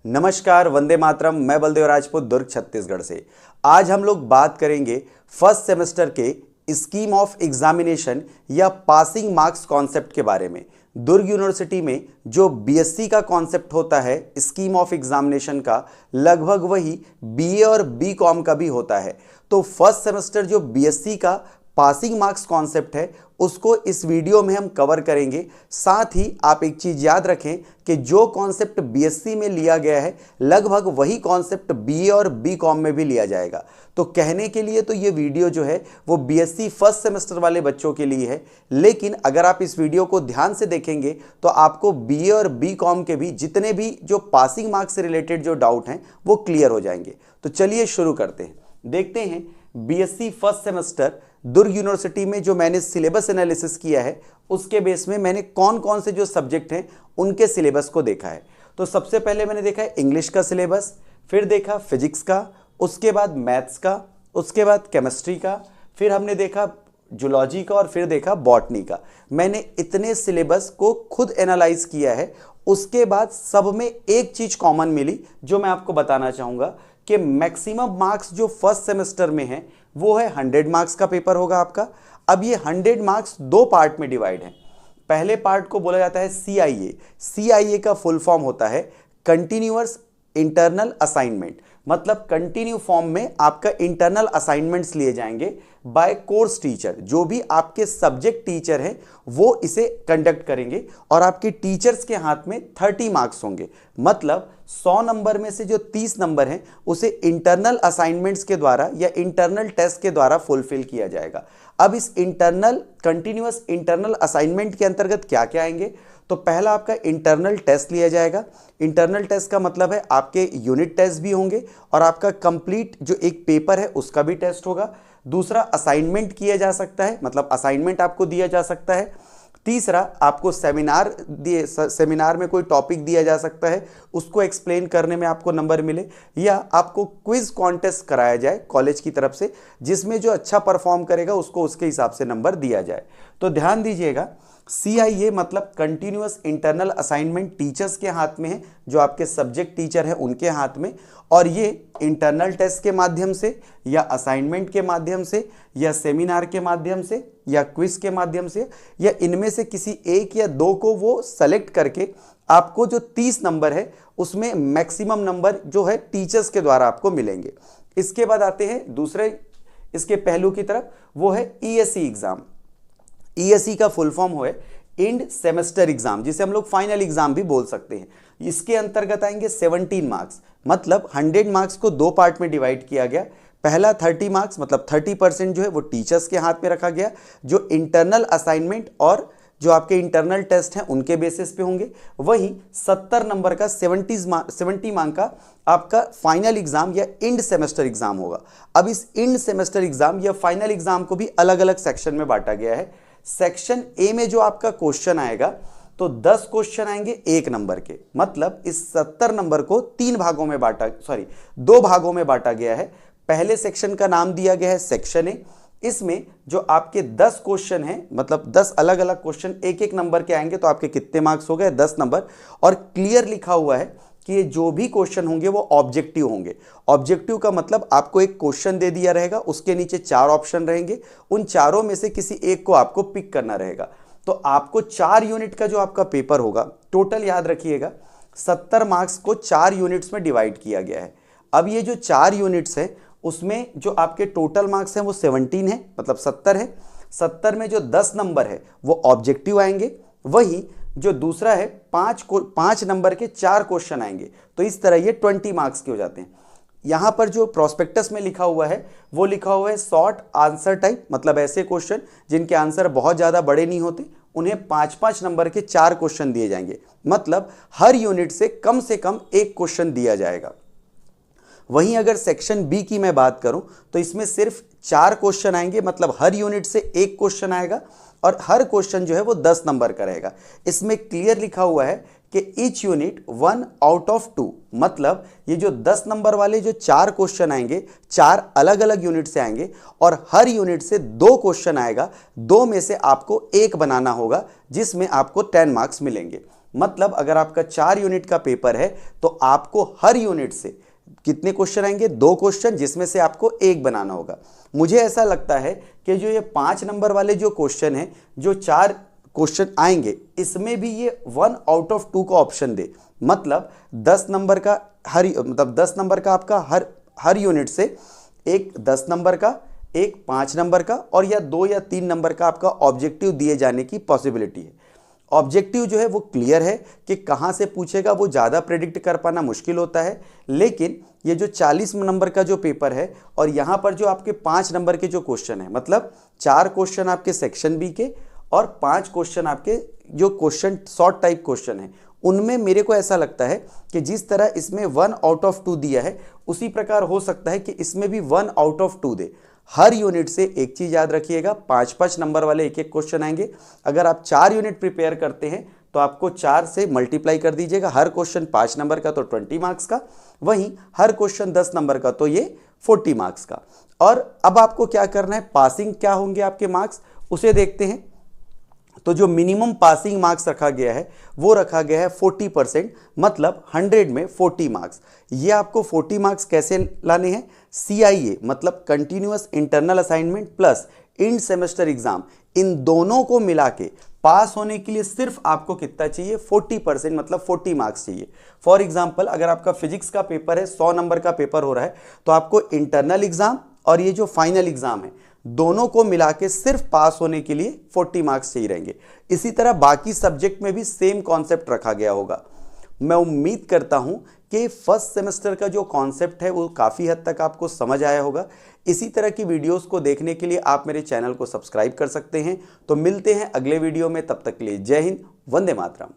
नमस्कार, वंदे मातरम। मैं बलदेव राजपूत, दुर्ग छत्तीसगढ़ से। आज हम लोग बात करेंगे फर्स्ट सेमेस्टर के स्कीम ऑफ एग्जामिनेशन या पासिंग मार्क्स कॉन्सेप्ट के बारे में। दुर्ग यूनिवर्सिटी में जो बीएससी का कॉन्सेप्ट होता है स्कीम ऑफ एग्जामिनेशन का, लगभग वही बीए और बीकॉम का भी होता है। तो फर्स्ट सेमेस्टर जो बीएससी का पासिंग मार्क्स कॉन्सेप्ट है उसको इस वीडियो में हम कवर करेंगे। साथ ही आप एक चीज याद रखें कि जो कॉन्सेप्ट बीएससी में लिया गया है लगभग वही कॉन्सेप्ट बीए और बीकॉम में भी लिया जाएगा। तो कहने के लिए तो ये वीडियो जो है वो बीएससी फर्स्ट सेमेस्टर वाले बच्चों के लिए है, लेकिन अगर आप इस वीडियो को ध्यान से देखेंगे तो आपको बीए और बीकॉम के भी जितने भी जो पासिंग मार्क्स से रिलेटेड जो डाउट हैं वो क्लियर हो जाएंगे। तो चलिए शुरू करते हैं। देखते हैं बीएससी फर्स्ट सेमेस्टर दुर्ग यूनिवर्सिटी में जो मैंने सिलेबस एनालिसिस किया है उसके बेस में मैंने कौन कौन से जो सब्जेक्ट हैं उनके सिलेबस को देखा है। तो सबसे पहले मैंने देखा है इंग्लिश का सिलेबस, फिर देखा फिजिक्स का, उसके बाद मैथ्स का, उसके बाद केमिस्ट्री का, फिर हमने देखा जूलॉजी का और फिर देखा बॉटनी का। मैंने इतने सिलेबस को खुद एनालाइज किया है। उसके बाद सब में एक चीज कॉमन मिली जो मैं आपको बताना चाहूंगा कि मैक्सिमम मार्क्स जो फर्स्ट सेमेस्टर में है वो है 100 मार्क्स का पेपर होगा आपका। अब ये 100 मार्क्स दो पार्ट में डिवाइड है। पहले पार्ट को बोला जाता है सीआईए। सीआईए का फुल फॉर्म होता है कंटिन्यूअस इंटरनल असाइनमेंट, मतलब कंटिन्यू फॉर्म में आपका इंटरनल असाइनमेंट्स लिए जाएंगे बाय कोर्स टीचर। जो भी आपके सब्जेक्ट टीचर हैं वो इसे कंडक्ट करेंगे और आपके टीचर्स के हाथ में 30 मार्क्स होंगे। मतलब 100 नंबर में से जो 30 नंबर हैं उसे इंटरनल असाइनमेंट्स के द्वारा या इंटरनल टेस्ट के द्वारा फुलफिल किया जाएगा। अब इस कंटिन्यूअस इंटरनल असाइनमेंट के अंतर्गत क्या क्या आएंगे? तो पहला आपका इंटरनल टेस्ट लिया जाएगा। इंटरनल टेस्ट का मतलब है आपके यूनिट टेस्ट भी होंगे और आपका कंप्लीट जो एक पेपर है उसका भी टेस्ट होगा। दूसरा असाइनमेंट किया जा सकता है, मतलब असाइनमेंट आपको दिया जा सकता है। तीसरा आपको सेमिनार में कोई टॉपिक दिया जा सकता है, उसको एक्सप्लेन करने में आपको नंबर मिले, या आपको क्विज कॉन्टेस्ट कराया जाए कॉलेज की तरफ से जिसमें जो अच्छा परफॉर्म करेगा उसको उसके हिसाब से नंबर दिया जाए। तो ध्यान दीजिएगा, सीआईए मतलब कंटिन्यूअस इंटरनल असाइनमेंट टीचर्स के हाथ में है, जो आपके सब्जेक्ट टीचर हैं उनके हाथ में। और ये इंटरनल टेस्ट के माध्यम से या असाइनमेंट के माध्यम से या सेमिनार के माध्यम से या क्विज के माध्यम से या इनमें से किसी एक या दो को वो सेलेक्ट करके आपको जो 30 नंबर है उसमें मैक्सिमम नंबर जो है टीचर्स के द्वारा आपको मिलेंगे। इसके बाद आते हैं दूसरे इसके पहलू की तरफ, वो है ईएससी एग्जाम। ईएससी का फुल फॉर्म है एंड सेमेस्टर एग्जाम, जिसे हम लोग फाइनल एग्जाम भी बोल सकते हैं। इसके अंतर्गत आएंगे 17 मार्क्स, मतलब 100 मार्क्स को दो पार्ट में डिवाइड किया गया। पहला 30 मार्क्स मतलब 30% जो है वो टीचर्स के हाथ में रखा गया, जो इंटरनल असाइनमेंट और जो आपके इंटरनल टेस्ट हैं उनके बेसिस पे होंगे। वहीं 70 नंबर का 70 मार्क का आपका फाइनल एग्जाम या एंड सेमेस्टर एग्जाम होगा। अब इस एंड सेमेस्टर एग्जाम या फाइनल एग्जाम को भी अलग अलग सेक्शन में बांटा गया है। सेक्शन ए में जो आपका क्वेश्चन आएगा तो 10 क्वेश्चन आएंगे 1 नंबर के, मतलब इस 70 नंबर को दो भागों में बांटा गया है। पहले सेक्शन का नाम दिया गया है सेक्शन ए। इसमें जो आपके 10 क्वेश्चन हैं, मतलब 10 अलग अलग क्वेश्चन 1-1 नंबर के आएंगे, तो आपके कितने मार्क्स हो गए? 10 नंबर। और क्लियर लिखा हुआ है कि ये जो भी क्वेश्चन होंगे वो ऑब्जेक्टिव होंगे। ऑब्जेक्टिव का मतलब आपको एक क्वेश्चन दे दिया रहेगा, उसके नीचे 4 ऑप्शन रहेंगे, उन चारों में से किसी एक को आपको पिक करना रहेगा। तो आपको 4 यूनिट का जो आपका पेपर होगा, टोटल याद रखिएगा 70 मार्क्स को 4 यूनिट्स में डिवाइड किया गया है। अब ये जो 4 यूनिट्स है उसमें जो आपके टोटल मार्क्स हैं वो 17 है, मतलब 70 है। 70 में जो 10 नंबर है वो ऑब्जेक्टिव आएंगे। वही जो दूसरा है 5 नंबर के 4 क्वेश्चन आएंगे। तो इस तरह ये 20 मार्क्स के हो जाते हैं। यहां पर जो प्रोस्पेक्टस में लिखा हुआ है वो लिखा हुआ है शॉर्ट आंसर टाइप, मतलब ऐसे क्वेश्चन जिनके आंसर बहुत ज्यादा बड़े नहीं होते, उन्हें 5-5 नंबर के 4 क्वेश्चन दिए जाएंगे, मतलब हर यूनिट से कम 1 क्वेश्चन दिया जाएगा। वहीं अगर सेक्शन बी की मैं बात करूं तो इसमें सिर्फ 4 क्वेश्चन आएंगे, मतलब हर यूनिट से 1 क्वेश्चन आएगा और हर क्वेश्चन जो है वो 10 नंबर का रहेगा। इसमें क्लियर लिखा हुआ है कि ईच यूनिट 1 आउट ऑफ 2, मतलब ये जो 10 नंबर वाले जो 4 क्वेश्चन आएंगे 4 अलग अलग यूनिट से आएंगे और हर यूनिट से 2 क्वेश्चन आएगा। 2 में से आपको 1 बनाना होगा जिसमें आपको 10 मार्क्स मिलेंगे। मतलब अगर आपका 4 यूनिट का पेपर है तो आपको हर यूनिट से कितने क्वेश्चन आएंगे? 2 क्वेश्चन, जिसमें से आपको एक बनाना होगा। मुझे ऐसा लगता है कि जो ये 5 नंबर वाले जो क्वेश्चन है, जो 4 क्वेश्चन आएंगे, इसमें भी ये 1 आउट ऑफ 2 का ऑप्शन दे। मतलब 10 नंबर का आपका हर यूनिट से एक 10 नंबर का, एक 5 नंबर का और या 2 या 3 नंबर का आपका ऑब्जेक्टिव दिए जाने की पॉसिबिलिटी है। ऑब्जेक्टिव जो है वो क्लियर है कि कहाँ से पूछेगा, वो ज़्यादा प्रेडिक्ट कर पाना मुश्किल होता है। लेकिन ये जो 40 नंबर का जो पेपर है और यहाँ पर जो आपके 5 नंबर के जो क्वेश्चन है, मतलब 4 क्वेश्चन आपके सेक्शन बी के और 5 क्वेश्चन आपके जो क्वेश्चन शॉर्ट टाइप क्वेश्चन है, उनमें मेरे को ऐसा लगता है कि जिस तरह इसमें 1 आउट ऑफ 2 दिया है, उसी प्रकार हो सकता है कि इसमें भी 1 out of 2 they. Her unit से एक चीज याद रखिएगा, 5-5 नंबर वाले एक एक क्वेश्चन आएंगे। अगर आप 4 यूनिट प्रिपेयर करते हैं तो आपको 4 से मल्टीप्लाई कर दीजिएगा। हर क्वेश्चन 5 नंबर का तो 20 मार्क्स का, वहीं हर क्वेश्चन 10 नंबर का तो ये 40 मार्क्स का। और अब आपको क्या करना है, पासिंग क्या होंगे आपके मार्क्स, उसे देखते हैं। तो जो मिनिमम पासिंग मार्क्स रखा गया है वो रखा गया है 40%, मतलब 100 में 40 मार्क्स। ये आपको 40 मार्क्स कैसे लाने हैं? CIA मतलब continuous internal assignment plus end semester exam, इन दोनों को मिला के पास होने के लिए सिर्फ आपको कितना चाहिए? 40%, मतलब 40 मार्क्स चाहिए। फॉर एग्जाम्पल, अगर आपका फिजिक्स का पेपर है, 100 नंबर का पेपर हो रहा है, तो आपको इंटरनल एग्जाम और ये जो फाइनल एग्जाम है, दोनों को मिला के सिर्फ पास होने के लिए 40 मार्क्स चाहिए रहेंगे। इसी तरह बाकी सब्जेक्ट में भी सेम कॉन्सेप्ट रखा गया होगा। मैं उम्मीद करता हूं कि फर्स्ट सेमेस्टर का जो कॉन्सेप्ट है वो काफ़ी हद तक आपको समझ आया होगा। इसी तरह की वीडियोस को देखने के लिए आप मेरे चैनल को सब्सक्राइब कर सकते हैं। तो मिलते हैं अगले वीडियो में, तब तक के लिए जय हिंद, वंदे मातरम।